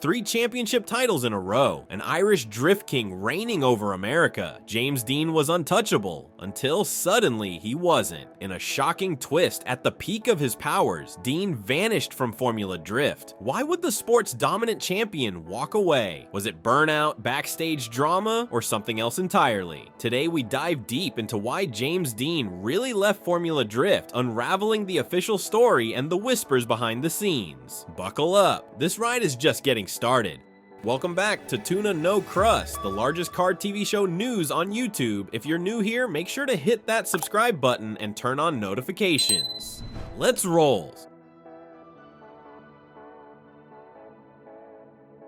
3 championship titles in a row, an Irish drift king reigning over America. James Deane was untouchable, until suddenly he wasn't. In a shocking twist, at the peak of his powers, Deane vanished from Formula Drift. Why would the sport's dominant champion walk away? Was it burnout, backstage drama, or something else entirely? Today we dive deep into why James Deane really left Formula Drift, unraveling the official story and the whispers behind the scenes. Buckle up, this ride is just getting started. Welcome back to Tuna No Crust, the largest car TV show news on YouTube. If you're new here, make sure to hit that subscribe button and turn on notifications. Let's roll.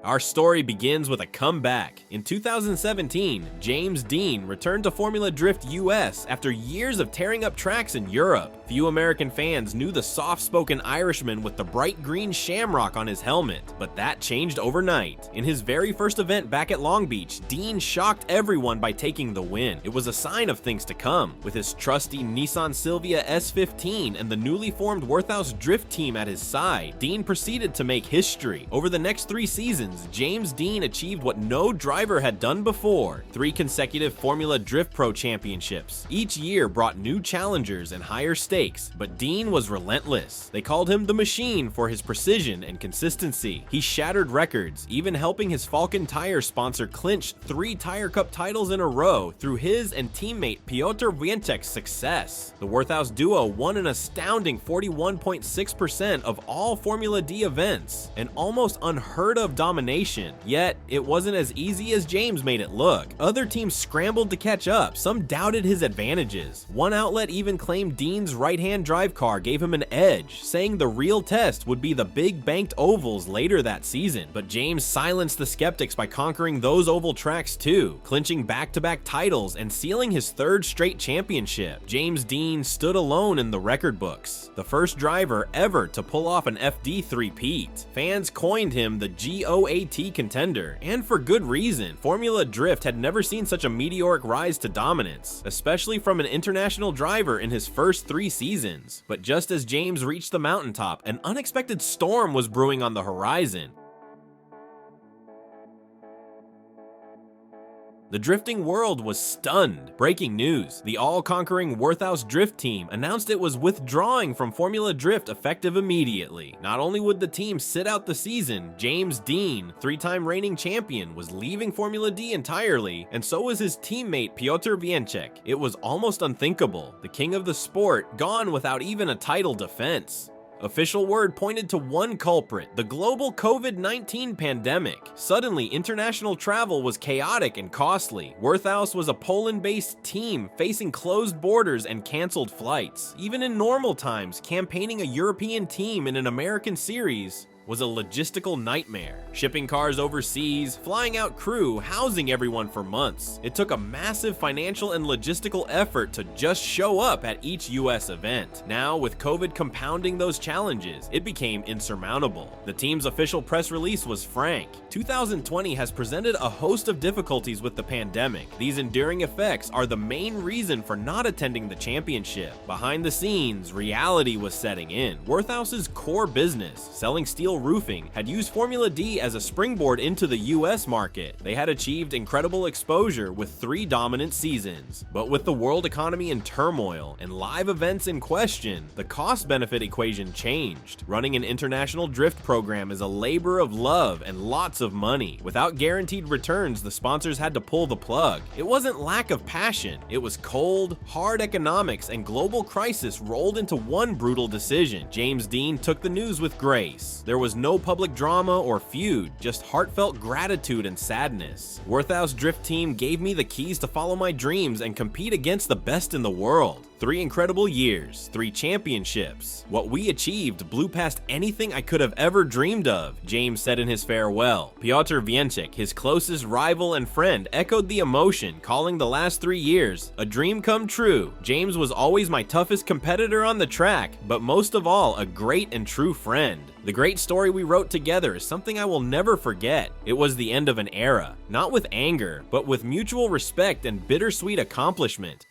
Our story begins with a comeback. In 2017, James Deane returned to Formula Drift US after years of tearing up tracks in Europe. Few American fans knew the soft-spoken Irishman with the bright green shamrock on his helmet, but that changed overnight. In his very first event back at Long Beach, Deane shocked everyone by taking the win. It was a sign of things to come. With his trusty Nissan Silvia S15 and the newly formed Worthouse drift team at his side, Deane proceeded to make history. Over the next 3 seasons, James Deane achieved what no driver had done before: 3 consecutive Formula Drift Pro championships. Each year brought new challengers and higher stakes, but Deane was relentless. They called him the Machine for his precision and consistency. He shattered records, even helping his Falcon Tire sponsor clinch 3 Tire Cup titles in a row through his and teammate Piotr Wienczek's success. The Worthouse duo won an astounding 41.6% of all Formula D events, an almost unheard of domination. Yet, it wasn't as easy as James made it look. Other teams scrambled to catch up, some doubted his advantages. One outlet even claimed Deane's right-hand drive car gave him an edge, saying the real test would be the big banked ovals later that season. But James silenced the skeptics by conquering those oval tracks too, clinching back-to-back titles and sealing his 3rd straight championship. James Deane stood alone in the record books, the first driver ever to pull off an FD three-peat. Fans coined him the GOAT contender, and for good reason. Formula Drift had never seen such a meteoric rise to dominance, especially from an international driver in his first 3 seasons. But just as James reached the mountaintop, an unexpected storm was brewing on the horizon. The drifting world was stunned. Breaking news: the all-conquering Worthouse drift team announced it was withdrawing from Formula Drift effective immediately. Not only would the team sit out the season, James Deane, 3-time reigning champion, was leaving Formula D entirely, and so was his teammate Piotr Wienczek. It was almost unthinkable. The king of the sport gone without even a title defense. Official word pointed to one culprit: the global COVID-19 pandemic. Suddenly, international travel was chaotic and costly. Worthouse was a Poland-based team facing closed borders and canceled flights. Even in normal times, campaigning a European team in an American series was a logistical nightmare. Shipping cars overseas, flying out crew, housing everyone for months. It took a massive financial and logistical effort to just show up at each US event. Now, with COVID compounding those challenges, it became insurmountable. The team's official press release was frank. 2020 has presented a host of difficulties with the pandemic. These enduring effects are the main reason for not attending the championship. Behind the scenes, reality was setting in. Worthouse's core business, selling steel roofing, had used Formula D as a springboard into the US market. They had achieved incredible exposure with 3 dominant seasons. But with the world economy in turmoil and live events in question, the cost-benefit equation changed. Running an international drift program is a labor of love and lots of money. Without guaranteed returns, the sponsors had to pull the plug. It wasn't lack of passion, it was cold, hard economics and global crisis rolled into one brutal decision. James Deane took the news with grace. There was no public drama or feud, just heartfelt gratitude and sadness. Worthouse Drift Team gave me the keys to follow my dreams and compete against the best in the world. 3 incredible years, 3 championships. What we achieved blew past anything I could have ever dreamed of, James said in his farewell. Piotr Wienczek, his closest rival and friend, echoed the emotion, calling the last 3 years a dream come true. James was always my toughest competitor on the track, but most of all, a great and true friend. The great story we wrote together is something I will never forget. It was the end of an era, not with anger, but with mutual respect and bittersweet accomplishment.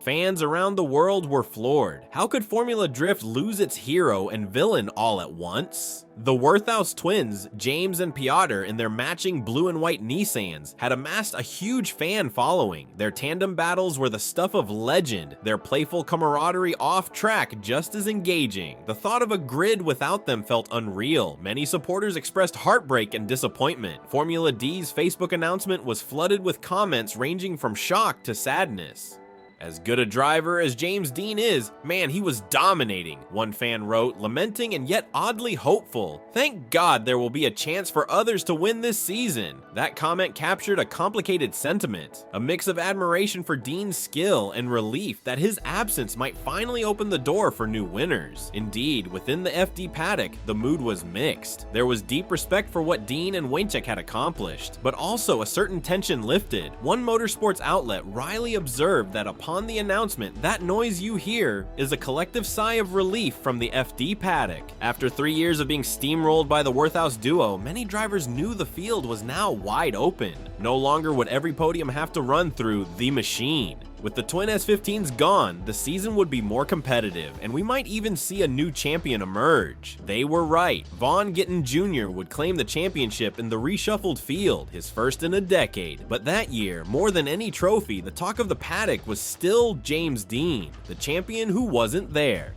Fans around the world were floored. How could Formula Drift lose its hero and villain all at once? The Worthouse twins, James and Piotr, in their matching blue and white Nissans, had amassed a huge fan following. Their tandem battles were the stuff of legend, their playful camaraderie off track just as engaging. The thought of a grid without them felt unreal. Many supporters expressed heartbreak and disappointment. Formula D's Facebook announcement was flooded with comments ranging from shock to sadness. As good a driver as James Deane is, man, he was dominating, one fan wrote, lamenting and yet oddly hopeful. Thank God there will be a chance for others to win this season. That comment captured a complicated sentiment, a mix of admiration for Deane's skill and relief that his absence might finally open the door for new winners. Indeed, within the FD paddock, the mood was mixed. There was deep respect for what Deane and Wyncek had accomplished, but also a certain tension lifted. One motorsports outlet wryly observed that upon the announcement, that noise you hear is a collective sigh of relief from the FD paddock. After 3 years of being steamrolled by the Worthouse duo, many drivers knew the field was now wide open. No longer would every podium have to run through the machine. With the twin S15s gone, the season would be more competitive, and we might even see a new champion emerge. They were right. Vaughn Gittin Jr. would claim the championship in the reshuffled field, his first in a decade. But that year, more than any trophy, the talk of the paddock was still James Deane, the champion who wasn't there.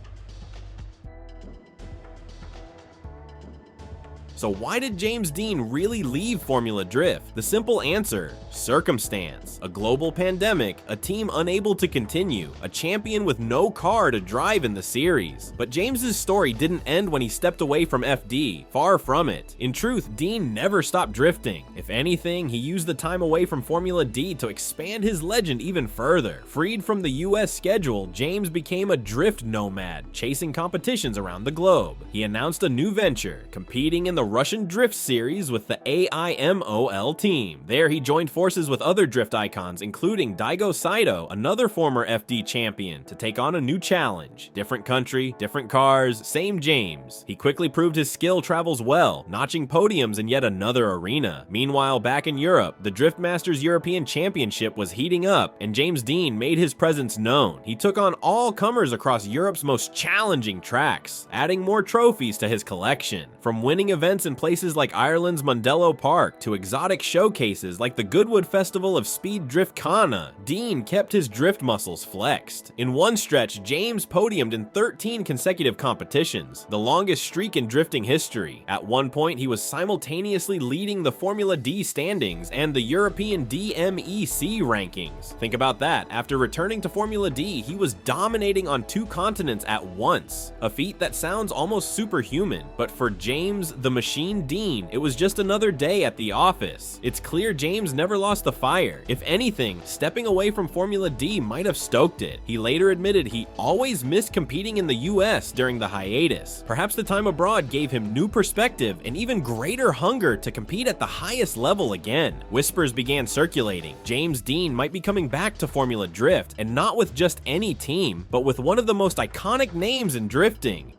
So why did James Deane really leave Formula Drift? The simple answer: circumstance. A global pandemic, a team unable to continue, a champion with no car to drive in the series. But James's story didn't end when he stepped away from FD. Far from it. In truth, Deane never stopped drifting. If anything, he used the time away from Formula D to expand his legend even further. Freed from the US schedule, James became a drift nomad, chasing competitions around the globe. He announced a new venture, competing in the Russian Drift Series with the AIMOL team. There he joined forces with other drift icons, including Daigo Saito, another former FD champion, to take on a new challenge. Different country, different cars, same James. He quickly proved his skill travels well, notching podiums in yet another arena. Meanwhile, back in Europe, the Drift Masters European Championship was heating up, and James Deane made his presence known. He took on all comers across Europe's most challenging tracks, adding more trophies to his collection. From winning events in places like Ireland's Mondello Park to exotic showcases like the Goodwood Festival of Speed Drift Kana, Deane kept his drift muscles flexed. In one stretch, James podiumed in 13 consecutive competitions, the longest streak in drifting history. At one point, he was simultaneously leading the Formula D standings and the European DMEC rankings. Think about that. After returning to Formula D, he was dominating on 2 continents at once, a feat that sounds almost superhuman. But for James the Machine Deane, it was just another day at the office. It's clear James never lost the fire. If anything, stepping away from Formula D might have stoked it. He later admitted he always missed competing in the US during the hiatus. Perhaps the time abroad gave him new perspective and even greater hunger to compete at the highest level again. Whispers began circulating. James Deane might be coming back to Formula Drift, and not with just any team, but with one of the most iconic names in drifting.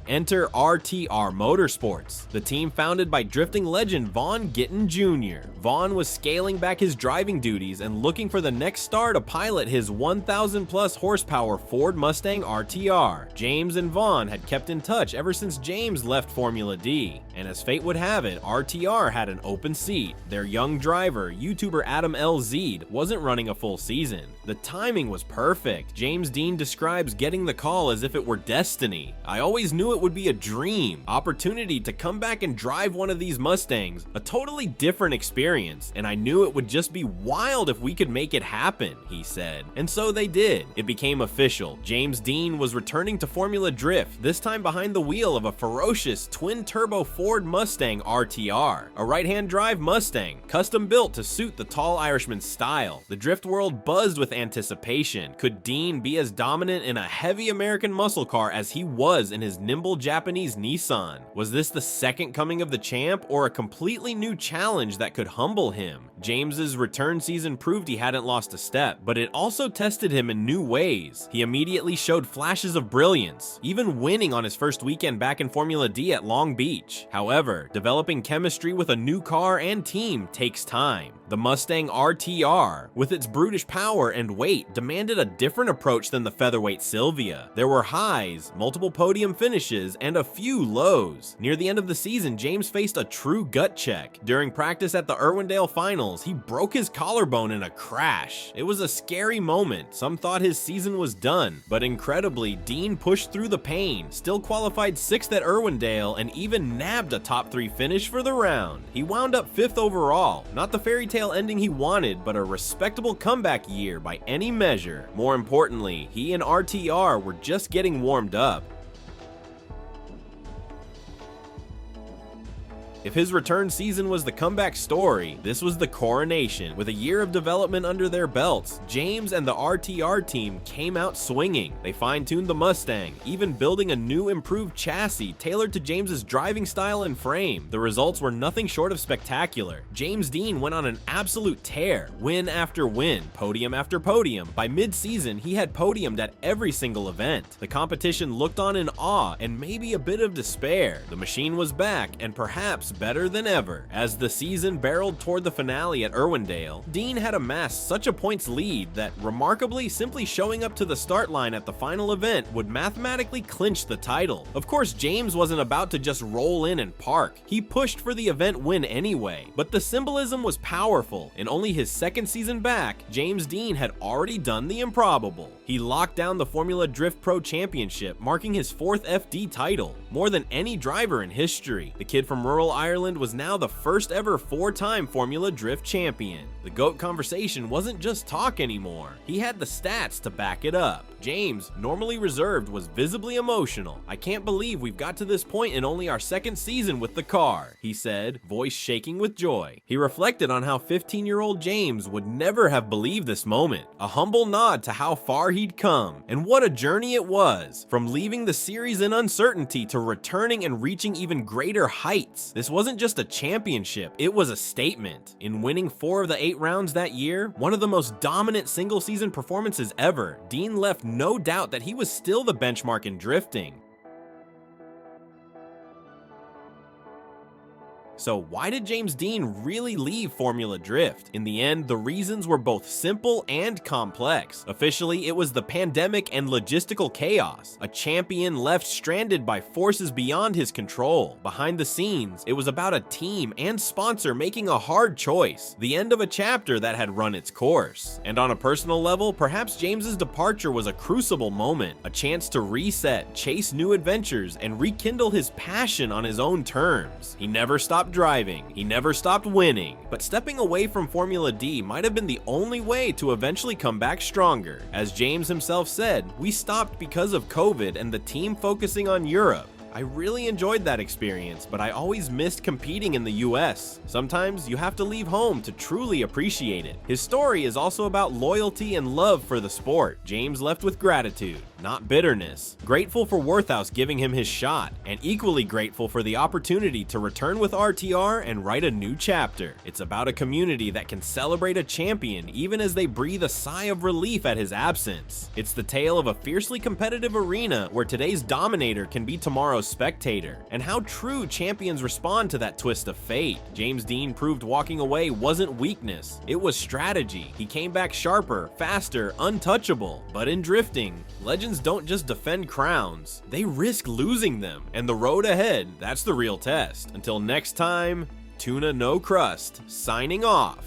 Enter RTR Motorsports, the team founded by drifting legend Vaughn Gittin Jr. Vaughn was scaling back his driving duties and looking for the next star to pilot his 1,000 plus horsepower Ford Mustang RTR. James and Vaughn had kept in touch ever since James left Formula D, and as fate would have it, RTR had an open seat. Their young driver, YouTuber Adam L. Zeed, wasn't running a full season. The timing was perfect. James Deane describes getting the call as if it were destiny. I always knew it would be a dream, opportunity to come back and drive one of these Mustangs, a totally different experience, and I knew it would just be wild if we could make it happen, he said. And so they did. It became official. James Deane was returning to Formula Drift, this time behind the wheel of a ferocious twin-turbo Ford Mustang RTR, a right-hand drive Mustang, custom built to suit the tall Irishman's style. The drift world buzzed with anticipation. Could Deane be as dominant in a heavy American muscle car as he was in his nimble humble Japanese Nissan. Was this the second coming of the champ, or a completely new challenge that could humble him? James's return season proved he hadn't lost a step, but it also tested him in new ways. He immediately showed flashes of brilliance, even winning on his first weekend back in Formula D at Long Beach. However, developing chemistry with a new car and team takes time. The Mustang RTR, with its brutish power and weight, demanded a different approach than the featherweight Sylvia. There were highs, multiple podium finishes, and a few lows. Near the end of the season, James faced a true gut check. During practice at the Irwindale Finals, he broke his collarbone in a crash. It was a scary moment. Some thought his season was done, but incredibly, Deane pushed through the pain, still qualified 6th at Irwindale, and even nabbed a top 3 finish for the round. He wound up 5th overall, not the fairy tale ending he wanted, but a respectable comeback year by any measure. More importantly, he and RTR were just getting warmed up. If his return season was the comeback story, this was the coronation. With a year of development under their belts, James and the RTR team came out swinging. They fine-tuned the Mustang, even building a new improved chassis tailored to James's driving style and frame. The results were nothing short of spectacular. James Deane went on an absolute tear, win after win, podium after podium. By mid-season, he had podiumed at every single event. The competition looked on in awe and maybe a bit of despair. The machine was back, and perhaps better than ever. As the season barreled toward the finale at Irwindale, Deane had amassed such a points lead that, remarkably, simply showing up to the start line at the final event would mathematically clinch the title. Of course, James wasn't about to just roll in and park. He pushed for the event win anyway, but the symbolism was powerful. In only his second season back, James Deane had already done the improbable. He locked down the Formula Drift Pro Championship, marking his 4th FD title, more than any driver in history. The kid from rural Ireland was now the first ever 4-time Formula Drift champion. The GOAT conversation wasn't just talk anymore. He had the stats to back it up. James, normally reserved, was visibly emotional. "I can't believe we've got to this point in only our second season with the car," he said, voice shaking with joy. He reflected on how 15-year-old James would never have believed this moment. A humble nod to how far he'd come. And what a journey it was, from leaving the series in uncertainty to returning and reaching even greater heights. This wasn't just a championship, it was a statement. In winning 4 of the 8 rounds that year, one of the most dominant single-season performances ever, Deane left no doubt that he was still the benchmark in drifting. So why did James Deane really leave Formula Drift? In the end, the reasons were both simple and complex. Officially, it was the pandemic and logistical chaos. A champion left stranded by forces beyond his control. Behind the scenes, it was about a team and sponsor making a hard choice. The end of a chapter that had run its course. And on a personal level, perhaps James's departure was a crucible moment. A chance to reset, chase new adventures, and rekindle his passion on his own terms. He never stopped driving, he never stopped winning, but stepping away from Formula D might have been the only way to eventually come back stronger. As James himself said, "We stopped because of COVID and the team focusing on Europe. I really enjoyed that experience, but I always missed competing in the US. Sometimes you have to leave home to truly appreciate it." His story is also about loyalty and love for the sport. James left with gratitude, not bitterness. Grateful for Worthouse giving him his shot, and equally grateful for the opportunity to return with RTR and write a new chapter. It's about a community that can celebrate a champion even as they breathe a sigh of relief at his absence. It's the tale of a fiercely competitive arena where today's dominator can be tomorrow's spectator, and how true champions respond to that twist of fate. James Deane proved walking away wasn't weakness, it was strategy. He came back sharper, faster, untouchable. But in drifting, legends don't just defend crowns, they risk losing them. And the road ahead, that's the real test. Until next time, Tuna No Crust, signing off.